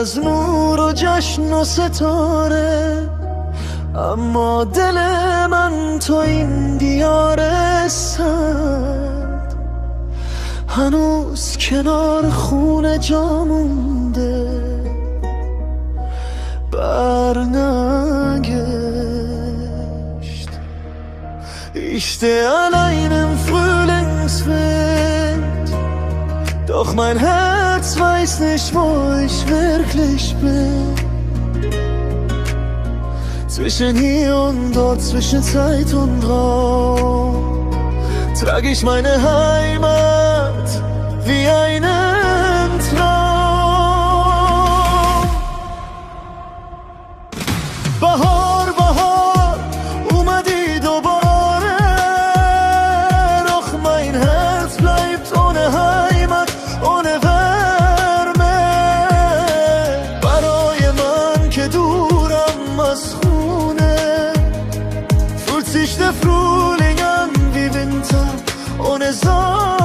از نور و جشن و ستاره، اما دل من تو این دیار سرد هنوز کنار خون جا مونده، برنگشت. Ich stehe allein im Frühlingswind, doch mein Herz weiß nicht, wo ich wirklich bin. Zwischen hier und dort, zwischen Zeit und Raum, trage ich meine Heimat wie einen Traum. Bahar, Bahar, اومدی دوباره، doch mein Herz bleibt ohne Heimat, ohne Wärme. برای من که دورم از خونه، fühlt sich der Frühling an wie Winter ohne Sonne.